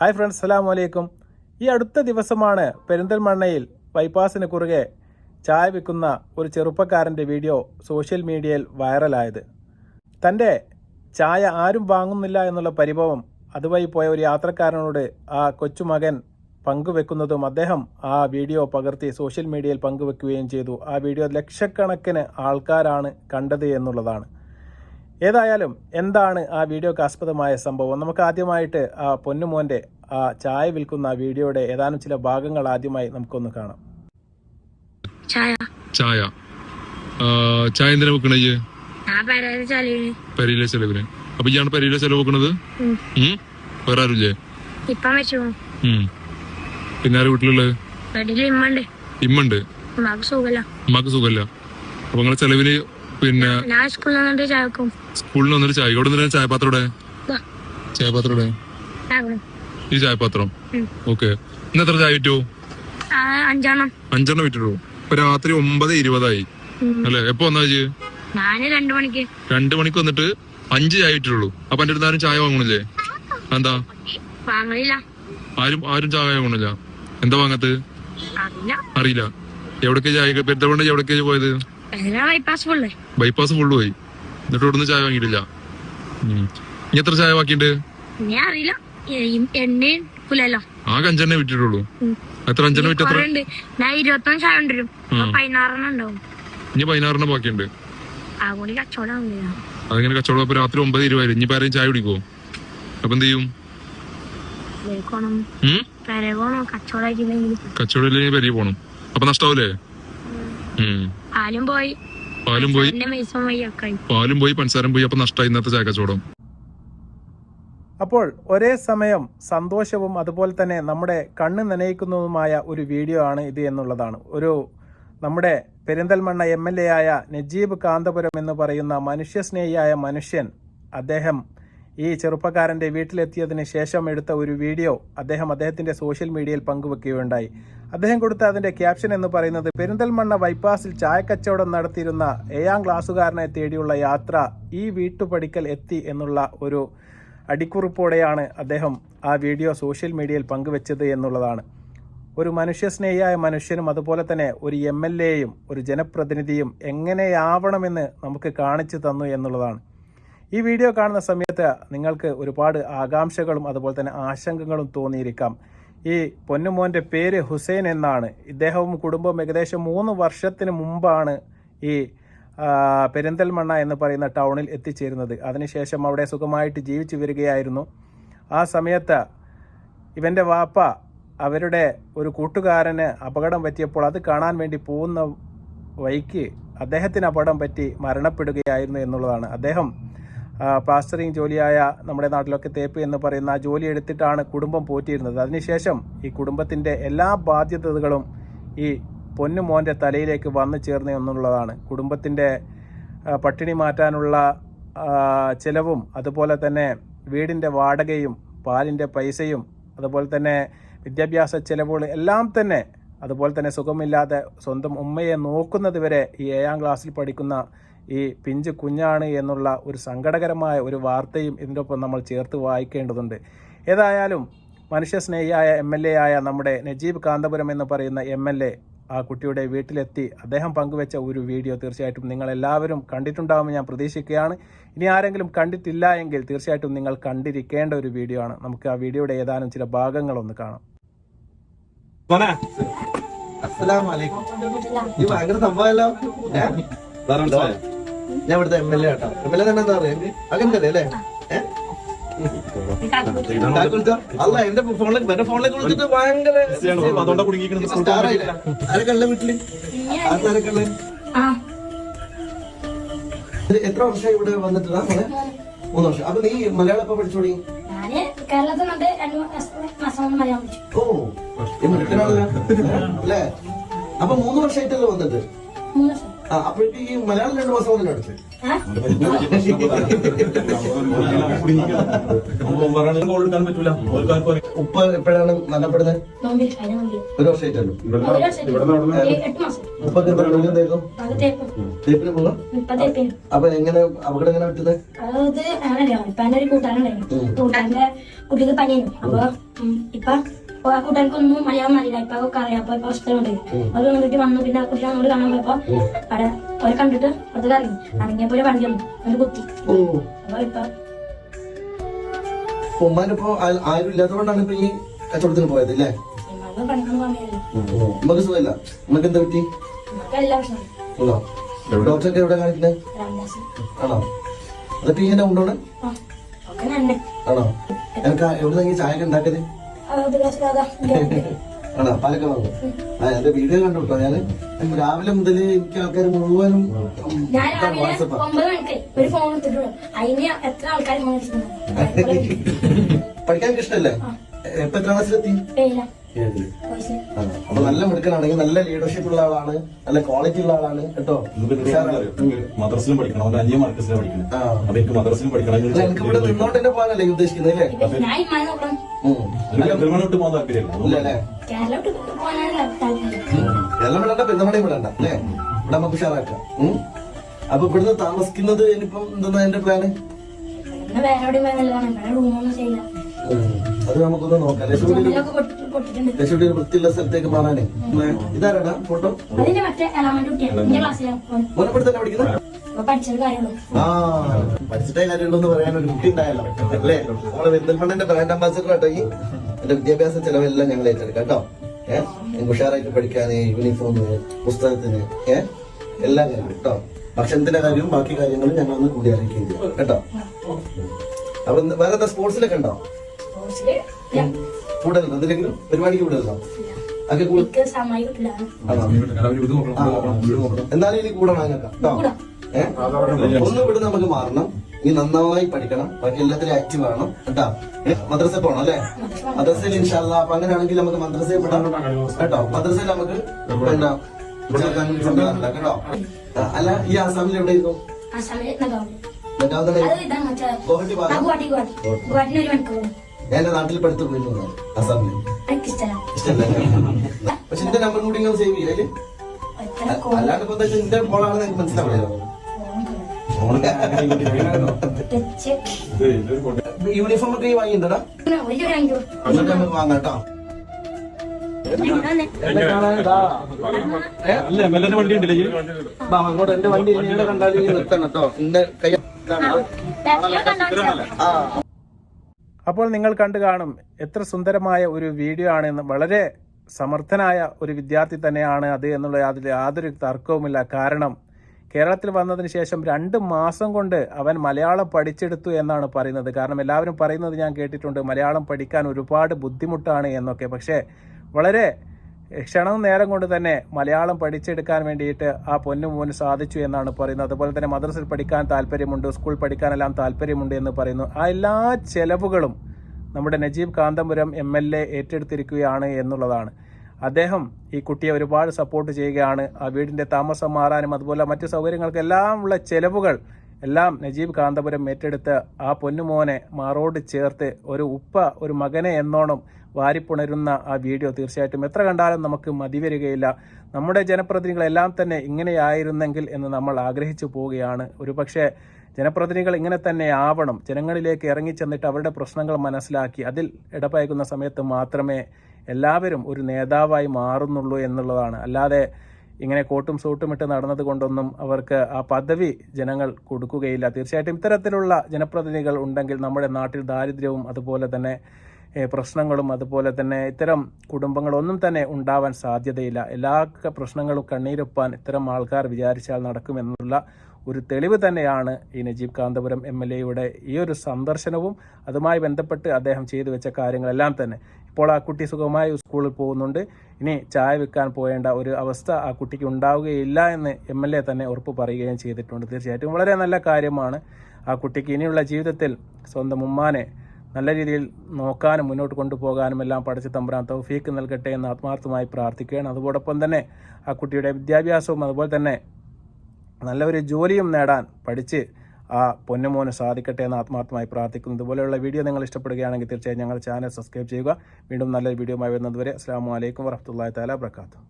Hi friends, അസ്സലാമു അലൈക്കും. ഈ അടുത്ത ദിവസമാണ് പെരിന്തൽമണ്ണയിൽ ബൈപ്പാസിന് കുറുകെ ചായ വിൽക്കുന്ന ഒരു ചെറുപ്പക്കാരൻ്റെ വീഡിയോ സോഷ്യൽ മീഡിയയിൽ വൈറലായത്. തൻ്റെ ചായ ആരും വാങ്ങുന്നില്ല എന്നുള്ള പരിഭവം അതുവഴി പോയ ഒരു യാത്രക്കാരനോട് ആ കൊച്ചുമകൻ പങ്കുവെക്കുന്നതും അദ്ദേഹം ആ വീഡിയോ പകർത്തി സോഷ്യൽ മീഡിയയിൽ പങ്കുവെക്കുകയും ചെയ്തു. ആ വീഡിയോ ലക്ഷക്കണക്കിന് ആൾക്കാരാണ് കണ്ടത് എന്നുള്ളതാണ്. ഏതായാലും എന്താണ് ആ വീഡിയോക്ക് ആസ്പദമായ സംഭവം? നമുക്ക് ആദ്യമായിട്ട് ആ പൊന്നുമോൻ്റെ ആ ചായ വിൽക്കുന്ന ആ വീഡിയോയുടെ ഏതാനും ചില ഭാഗങ്ങൾ ആദ്യമായി നമുക്കൊന്ന് കാണാം. ചായ എന്തിനാ വെക്കണേ? പെരയിലെ ചെലവിന്. അപ്പൊ ഇയാണ് പെരയിലെ ചെലവ് വെക്കണത്? വേറെ ആരുല്ലേ? പിന്നെ ആര് വീട്ടിലുള്ളത്? ഇമ്മുണ്ട്. ഉമ്മാക്ക് സുഖല്ല. അപ്പൊ നിങ്ങളെ ചെലവിന് പിന്നെ സ്കൂളിൽ വന്നിട്ട് ചായ ഇവിടെ നിന്ന് ചായപാത്രം ഈ ചായപാത്രം. ഓക്കെ, ഇന്ന് എത്ര ചായ വിറ്റു? 5 വിറ്റുള്ളൂ. ഇപ്പൊ രാത്രി 9:20 അല്ലെ? എപ്പോ വന്നാ? 2 മണിക്ക് വന്നിട്ട് 5 ചായ വിറ്റുള്ളൂ. അപ്പൊ എന്റെ അടുത്ത് ആരും ചായ വാങ്ങണില്ലേ? എന്താ ആരും ചായ വാങ്ങണില്ല? എന്താ വാങ്ങത്ത്? അറിയില്ല. എവിടേക്ക് ചായ പെരുന്തൽമണ്ണ എവിടേക്ക് പോയത്? ബൈപ്പാസ് ഫുള്ള് പോയി. എന്നിട്ട് ഇവിടുന്ന് ചായ വാങ്ങിയിട്ടില്ല. ഇനി എത്ര ചായ ബാക്കിണ്ട്? ആകെ 5 വിറ്റിട്ടുള്ളൂ. എത്ര? 5 വിറ്റ് എത്ര? ഇനി 16 ബാക്കിയുണ്ട്. അതെങ്ങനെ കച്ചവടം? അപ്പൊ രാത്രി 9:20. ഇനി ആരെയും ചായ കുടിക്കുവോ? അപ്പൊ എന്ത് ചെയ്യും? കച്ചവടം ഇല്ലെങ്കിൽ പെരിയ പോണം. അപ്പൊ നഷ്ടാവൂലേ? പാലും പോയി പഞ്ചസാരം പോയി. അപ്പൊ നഷ്ടമായി ഇന്നത്തെ ചായ കച്ചവടം. അപ്പോൾ ഒരേ സമയം സന്തോഷവും അതുപോലെ തന്നെ നമ്മുടെ കണ്ണ് നനയിക്കുന്നതുമായ ഒരു വീഡിയോ ആണ് ഇത് എന്നുള്ളതാണ്. നമ്മുടെ പെരിന്തൽമണ്ണ MLA ആയ നജീബ് കാന്തപുരം എന്ന് പറയുന്ന മനുഷ്യസ്നേഹിയായ മനുഷ്യൻ, അദ്ദേഹം ഈ ചെറുപ്പക്കാരൻ്റെ വീട്ടിലെത്തിയതിന് ശേഷം എടുത്ത ഒരു വീഡിയോ അദ്ദേഹത്തിൻ്റെ സോഷ്യൽ മീഡിയയിൽ പങ്കുവെക്കുകയുണ്ടായി. അദ്ദേഹം കൊടുത്ത അതിൻ്റെ ക്യാപ്ഷൻ എന്ന് പറയുന്നത്, പെരിന്തൽമണ്ണ ബൈപ്പാസിൽ ചായക്കച്ചവടം നടത്തിയിരുന്ന 7ാം ക്ലാസ്സുകാരനെ തേടിയുള്ള യാത്ര ഈ വീട്ടുപടിക്കൽ എത്തി എന്നുള്ള ഒരു അടിക്കുറിപ്പോടെയാണ് അദ്ദേഹം ആ വീഡിയോ സോഷ്യൽ മീഡിയയിൽ പങ്കുവെച്ചത് എന്നുള്ളതാണ്. ഒരു മനുഷ്യസ്നേഹിയായ മനുഷ്യനും അതുപോലെ തന്നെ ഒരു MLAയും ഒരു ജനപ്രതിനിധിയും എങ്ങനെയാവണമെന്ന് നമുക്ക് കാണിച്ചു തന്നു എന്നുള്ളതാണ്. ഈ വീഡിയോ കാണുന്ന സമയത്ത് നിങ്ങൾക്ക് ഒരുപാട് ആകാംക്ഷകളും അതുപോലെ തന്നെ ആശങ്കകളും തോന്നിയിരിക്കാം. ഈ പൊന്നുമോൻ്റെ പേര് ഹുസൈൻ എന്നാണ്. ഇദ്ദേഹവും കുടുംബവും ഏകദേശം 3 വർഷത്തിന് മുമ്പാണ് ഈ പെരിന്തൽമണ്ണ എന്ന് പറയുന്ന ടൗണിൽ എത്തിച്ചേരുന്നത്. അതിനുശേഷം അവിടെ സുഖമായിട്ട് ജീവിച്ചു വരികയായിരുന്നു. ആ സമയത്ത് ഇവൻ്റെ വാപ്പ അവരുടെ ഒരു കൂട്ടുകാരന് അപകടം പറ്റിയപ്പോൾ അത് കാണാൻ വേണ്ടി പോകുന്ന വഴിക്ക് അദ്ദേഹത്തിന് അപകടം പറ്റി മരണപ്പെടുകയായിരുന്നു എന്നുള്ളതാണ്. അദ്ദേഹം പ്ലാസ്റ്ററിങ് ജോലിയായ നമ്മുടെ നാട്ടിലൊക്കെ തേപ്പ് എന്ന് പറയുന്ന ആ ജോലി എടുത്തിട്ടാണ് കുടുംബം പോറ്റിയിരുന്നത്. അതിനുശേഷം ഈ കുടുംബത്തിൻ്റെ എല്ലാ ബാധ്യതകളും ഈ പൊന്നുമോൻ്റെ തലയിലേക്ക് വന്നു ചേർന്നു എന്നുള്ളതാണ്. കുടുംബത്തിൻ്റെ പട്ടിണി മാറ്റാനുള്ള ചിലവും അതുപോലെ തന്നെ വീടിൻ്റെ വാടകയും പാലിൻ്റെ പൈസയും അതുപോലെ തന്നെ വിദ്യാഭ്യാസ ചിലവുകൾ എല്ലാം തന്നെ, അതുപോലെ തന്നെ സുഖമില്ലാതെ സ്വന്തം ഉമ്മയെ നോക്കുന്നത് വരെ ഈ 7ാം ക്ലാസ്സിൽ പഠിക്കുന്ന ഈ പിഞ്ച് കുഞ്ഞാണ് എന്നുള്ള ഒരു സങ്കടകരമായ ഒരു വാർത്തയും ഇതിൻ്റെ ഒപ്പം നമ്മൾ ചേർത്ത് വായിക്കേണ്ടതുണ്ട്. ഏതായാലും മനുഷ്യസ്നേഹിയായ MLA ആയ നമ്മുടെ നജീബ് കാന്തപുരം എന്ന് പറയുന്ന MLA ആ കുട്ടിയുടെ വീട്ടിലെത്തി അദ്ദേഹം പങ്കുവെച്ച ഒരു വീഡിയോ തീർച്ചയായിട്ടും നിങ്ങളെല്ലാവരും കണ്ടിട്ടുണ്ടാകുമെന്ന് ഞാൻ പ്രതീക്ഷിക്കുകയാണ്. ഇനി ആരെങ്കിലും കണ്ടിട്ടില്ല എങ്കിൽ തീർച്ചയായിട്ടും നിങ്ങൾ കണ്ടിരിക്കേണ്ട ഒരു വീഡിയോ ആണ്. നമുക്ക് ആ വീഡിയോയുടെ ഏതാനും ചില ഭാഗങ്ങളൊന്ന് കാണാം. ഞാൻ ഇവിടുത്തെ MLA ആട്ടോ. MLA തന്നെ എന്താ പറയാ? അകന്തല്ലേ അല്ലേ? അല്ല, എന്റെ ഫോണിലേക്ക് വിളിച്ചിട്ട് ഭയങ്കര ആരൊക്കെ വീട്ടില്? ആരൊക്കെ? എത്ര വർഷമായി ഇവിടെ വന്നിട്ടുള്ള? 3 വർഷം. അപ്പൊ നീ മലയാളം എപ്പോ പഠിച്ചോടി? ഓ, അല്ലേ? അപ്പൊ 3 വർഷമായിട്ടല്ലേ വന്നിട്ട്? അപ്പോഴേക്ക് ഈ മലയാളം 2 മാസം കൊണ്ട് അടുത്ത് ഉപ്പ എപ്പോഴാണ് മരണപ്പെടുന്നത്? 1 വർഷമായിട്ടല്ലോ. ഉപ്പൊക്കെ എന്താ എന്തായിരുന്നു തേപ്പിന് പോകാം. അപ്പൊ എങ്ങനെ അവിടെ എങ്ങനെ പറ്റുന്നത്? അത് അങ്ങനെയല്ല, ഒരു കൂട്ടുകാരുണ്ടായിരുന്നു. കൂട്ടുകാരന്റെ കുട്ടിക്ക് പനിയായിരുന്നു. അപ്പൊ ഇപ്പൊ ആ കൂട്ടുകാർക്കൊന്നും മലയാളം അറിയില്ല. ഇപ്പൊ ഒക്കെ അറിയാം. അപ്പൊ ഇപ്പൊ ഹോസ്പിറ്റൽ കൊണ്ടുപോയി അത് വന്നിട്ട് വന്നു. പിന്നെ ആ കുട്ടി അങ്ങോട്ട് കാണാൻ പോയപ്പോ അവിടെ അവരെ കണ്ടിട്ട് പുറത്തേക്ക് ഇറങ്ങി. ഇറങ്ങിയപ്പോ ഒരു വണ്ടി വന്നു, ഒരു കുത്തി. അപ്പൊ ഇപ്പൊ ഉമ്മാനിപ്പോ ആരും ഇല്ലാത്തതുകൊണ്ടാണ് ഇപ്പൊ ഈ കച്ചവടത്തിന് പോയത് അല്ലേ? ഇമ്മ പണിക്കാൻ പോകാൻ ഉമ്മക്ക് സുഖമില്ല. ഉമ്മക്ക് എന്താ പറ്റി? എല്ലാ പ്രശ്നം ഉണ്ടോ? ഡോക്ടറൊക്കെ എവിടെ കാണിക്കുന്നത്? ആണോ? എന്നിട്ട് ഈ എന്നെ കൊണ്ടുപോണേ ഒക്കെ തന്നെ ആണോ? എനിക്ക് എവിടെ ചായ ഒക്കെ ഉണ്ടാക്കത്? ആണോ? പാലൊക്കെ വാങ്ങും. എന്റെ വീഡിയോ കണ്ടു കേട്ടോ. ഞാന് രാവിലെ മുതൽ എനിക്ക് ആൾക്കാർ മുഴുവനും ഞാൻ രാവിലെ 9 മണിക്ക് ഒരു ഫോൺ എടുത്തിട്ടുള്ളൂ. അതിന് എത്ര ആൾക്കാർ ഫോൺ പഠിക്കാൻ ഇഷ്ടല്ലേ? ഇപ്പൊ എത്ര ക്ലാസ്സിലെത്തി? 7. അപ്പൊ നല്ല മിടുക്കനാണെങ്കിൽ നല്ല ലീഡർഷിപ്പ് ഉള്ള ആളാണ്, നല്ല ക്വാളിറ്റി ഉള്ള ആളാണ് കേട്ടോ. മദ്രസിലും പഠിക്കണം, അവന്റെ അനിയ മർക്കസിലും പഠിക്കണം. അപ്പൊ എനിക്ക് മദ്രസിലും പഠിക്കണം. എനിക്ക് ഇവിടെ നിന്നോണ്ട് തന്നെ പോകാനല്ലേ ഉദ്ദേശിക്കുന്നത് അല്ലേ? പെരുമാനോട്ട് പോകാൻ താല്പര്യമില്ല. കേരളം വിടണ്ട, പെരുന്നമടയും വിടണ്ട അല്ലേ? ഇവിടെ നമുക്ക് ഉഷാറാക്കാം. അപ്പൊ ഇവിടുന്ന് താമസിക്കുന്നത് ഇനിയിപ്പം എന്താ എന്റെ പ്ലാന്? അത് നമുക്കൊന്ന് നോക്കാം. ലക്ഷ്മിയുടെ ഒരു വൃത്തിയുള്ള സ്ഥലത്തേക്ക് മാറാനേ. ഇതാരാടാ ഫോട്ടോ? മോനെപ്പെടുത്ത് തന്നെ പഠിക്കുന്നത്? ആ പഠിച്ചിട്ടേ കാര്യമുള്ളൂ എന്ന് പറയാൻ ഒരു കുട്ടി ഉണ്ടായല്ലോ അല്ലേ? നമ്മളെ പെരിന്തൽമണ്ണന്റെ ബ്രാൻഡ് അംബാസിഡർ കേട്ടോ. ഈ എന്റെ വിദ്യാഭ്യാസ ചെലവെല്ലാം ഞങ്ങൾ ഏറ്റെടുക്കാം കേട്ടോ. ഉഷാറായിട്ട് പഠിക്കാന്, യൂണിഫോമിന്, പുസ്തകത്തിന്, എല്ലാ കാര്യവും കേട്ടോ. ഭക്ഷണത്തിന്റെ കാര്യവും ബാക്കി കാര്യങ്ങളും ഞങ്ങളൊന്ന് കൂടി അറിയിക്കുകയും ചെയ്യും കേട്ടോ. അപ്പൊ വേറെ എന്താ സ്പോർട്സിലൊക്കെ ഉണ്ടോ? കൂടുതലോ എന്തെങ്കിലും പരിപാടിക്ക് കൂടുതലോ? അതൊക്കെ എന്നാലും ഇനി കൂടണം അതിനൊക്കെ കേട്ടോ. ഒന്ന് ഇവിടെ നമുക്ക് മാറണം. ഇനി നന്നായി പഠിക്കണം, ബാക്കി എല്ലാത്തിലും ആക്റ്റീവ് ആവണം കേട്ടോ. മദ്രസ പോകണം അല്ലെ? മദ്രസയിൽ ഇൻഷാല്ലാ. അപ്പൊ അങ്ങനെയാണെങ്കിൽ നമുക്ക് മദ്രസയിൽ വിടാം കേട്ടോ. മദ്രസയിൽ നമുക്ക് എന്താ കേട്ടോ. അല്ല ഈ ആസാമിൽ എവിടെയായിരുന്നു? ഞാൻ എന്റെ നാട്ടിൽ പഠിത്തു പോയിരുന്നു ആസാമിൽ. പക്ഷെ എന്റെ നമ്പർ കൂടി നിങ്ങൾ സേവ് ചെയ്യല്. അല്ലാണ്ട് ഇപ്പൊ എന്റെ ഫോളാണെന്ന് എനിക്ക് മനസ്സിലാവില്ലല്ലോ. യൂണിഫോം ഒക്കെ വാങ്ങിണ്ടടാ? എന്നിട്ട് നമുക്ക് വാങ്ങാം കേട്ടോ. അങ്ങോട്ട് എന്റെ വണ്ടി കണ്ടാലും നിർത്തണം കേട്ടോ. എന്റെ കൈ അപ്പോൾ നിങ്ങൾ കണ്ടു കാണും എത്ര സുന്ദരമായ ഒരു വീഡിയോ ആണെന്ന്. വളരെ സമർത്ഥനായ ഒരു വിദ്യാർത്ഥി തന്നെയാണ് അത് എന്നുള്ള അതിൽ യാതൊരു തർക്കവുമില്ല. കാരണം കേരളത്തിൽ വന്നതിന് ശേഷം 2 മാസം കൊണ്ട് അവൻ മലയാളം പഠിച്ചെടുത്തു എന്നാണ് പറയുന്നത്. കാരണം എല്ലാവരും പറയുന്നത് ഞാൻ കേട്ടിട്ടുണ്ട്, മലയാളം പഠിക്കാൻ ഒരുപാട് ബുദ്ധിമുട്ടാണ് എന്നൊക്കെ. പക്ഷേ വളരെ ക്ഷണം നേരം കൊണ്ട് തന്നെ മലയാളം പഠിച്ചെടുക്കാൻ വേണ്ടിയിട്ട് ആ പൊന്നുമോന് സാധിച്ചു എന്നാണ് പറയുന്നത്. അതുപോലെ തന്നെ മദ്രസയിൽ പഠിക്കാൻ താല്പര്യമുണ്ട്, സ്കൂൾ പഠിക്കാനെല്ലാം താല്പര്യമുണ്ട് എന്ന് പറയുന്നു. ആ എല്ലാ ചെലവുകളും നമ്മുടെ നജീബ് കാന്തപുരം MLA ഏറ്റെടുത്തിരിക്കുകയാണ് എന്നുള്ളതാണ്. അദ്ദേഹം ഈ കുട്ടിയെ ഒരുപാട് സപ്പോർട്ട് ചെയ്യുകയാണ്. ആ വീടിൻ്റെ താമസം മാറാനും അതുപോലെ മറ്റു സൗകര്യങ്ങൾക്കെല്ലാം ഉള്ള ചെലവുകൾ എല്ലാം നജീബ് കാന്തപുരം ഏറ്റെടുത്ത് ആ പൊന്നുമോനെ മാറോട് ചേർത്ത് ഒരു മകനെ എന്നോണം വാരിപ്പുണരുന്ന ആ വീഡിയോ തീർച്ചയായിട്ടും എത്ര കണ്ടാലും നമുക്ക് മതി വരികയില്ല. നമ്മുടെ ജനപ്രതിനിധികളെല്ലാം തന്നെ ഇങ്ങനെയായിരുന്നെങ്കിൽ എന്ന് നമ്മൾ ആഗ്രഹിച്ചു പോവുകയാണ്. ഒരുപക്ഷെ ജനപ്രതിനിധികൾ ഇങ്ങനെ തന്നെ ആവണം. ജനങ്ങളിലേക്ക് ഇറങ്ങിച്ചെന്നിട്ട് അവരുടെ പ്രശ്നങ്ങൾ മനസ്സിലാക്കി അതിൽ ഇടപഴകുന്ന സമയത്ത് മാത്രമേ എല്ലാവരും ഒരു നേതാവായി മാറുന്നുള്ളൂ എന്നുള്ളതാണ്. അല്ലാതെ ഇങ്ങനെ കോട്ടും സൂട്ടും ഇട്ട് നടന്നത് കൊണ്ടൊന്നും അവർക്ക് ആ പദവി ജനങ്ങൾ കൊടുക്കുകയില്ല. തീർച്ചയായിട്ടും ഇത്തരത്തിലുള്ള ജനപ്രതിനിധികൾ ഉണ്ടെങ്കിൽ നമ്മുടെ നാട്ടിൽ ദാരിദ്ര്യവും അതുപോലെ തന്നെ പ്രശ്നങ്ങളും അതുപോലെ തന്നെ ഇത്തരം കുടുംബങ്ങളൊന്നും തന്നെ ഉണ്ടാവാൻ സാധ്യതയില്ല. എല്ലാ പ്രശ്നങ്ങളും കണ്ണീരൊപ്പാൻ ഇത്തരം ആൾക്കാർ വിചാരിച്ചാൽ നടക്കുമെന്നുള്ള ഒരു തെളിവ് തന്നെയാണ് ഈ നജീബ് കാന്തപുരം MLAയുടെ ഈ ഒരു സന്ദർശനവും അതുമായി ബന്ധപ്പെട്ട് അദ്ദേഹം ചെയ്തു വെച്ച കാര്യങ്ങളെല്ലാം തന്നെ. ഇപ്പോൾ ആ കുട്ടി സുഖമായി സ്കൂളിൽ പോകുന്നുണ്ട്. ഇനി ചായ വിൽക്കാൻ പോകേണ്ട ഒരു അവസ്ഥ ആ കുട്ടിക്ക് ഉണ്ടാവുകയില്ല എന്ന് MLA തന്നെ ഉറപ്പ് പറയുകയും ചെയ്തിട്ടുണ്ട്. തീർച്ചയായിട്ടും വളരെ നല്ല കാര്യമാണ്. ആ കുട്ടിക്ക് ഇനിയുള്ള ജീവിതത്തിൽ സ്വന്തം ഉമ്മാനെ നല്ല രീതിയിൽ നോക്കാനും മുന്നോട്ട് കൊണ്ടുപോകാനും എല്ലാം പഠിച്ച തമ്പുരാൻ തൗഫീക്ക് നൽകട്ടെ എന്ന് ആത്മാർത്ഥമായി പ്രാർത്ഥിക്കുകയാണ്. അതോടൊപ്പം തന്നെ ആ കുട്ടിയുടെ വിദ്യാഭ്യാസവും അതുപോലെ തന്നെ നല്ലൊരു ജോലിയും നേടാൻ പഠിച്ച് ആ പൊന്നുമോന് സാധിക്കട്ടെ എന്ന് ആത്മാർത്ഥമായി പ്രാർത്ഥിക്കുന്നു. ഇതുപോലെയുള്ള വീഡിയോ നിങ്ങൾ ഇഷ്ടപ്പെടുകയാണെങ്കിൽ തീർച്ചയായും ഞങ്ങളുടെ ചാനൽ സബ്സ്ക്രൈബ് ചെയ്യുക. വീണ്ടും നല്ലൊരു വീഡിയോ ആയി വരുന്നതുവരെ അസ്സലാമു അലൈക്കും വറഹ്മത്തുള്ളാഹി തആല വബറകാതുഹു.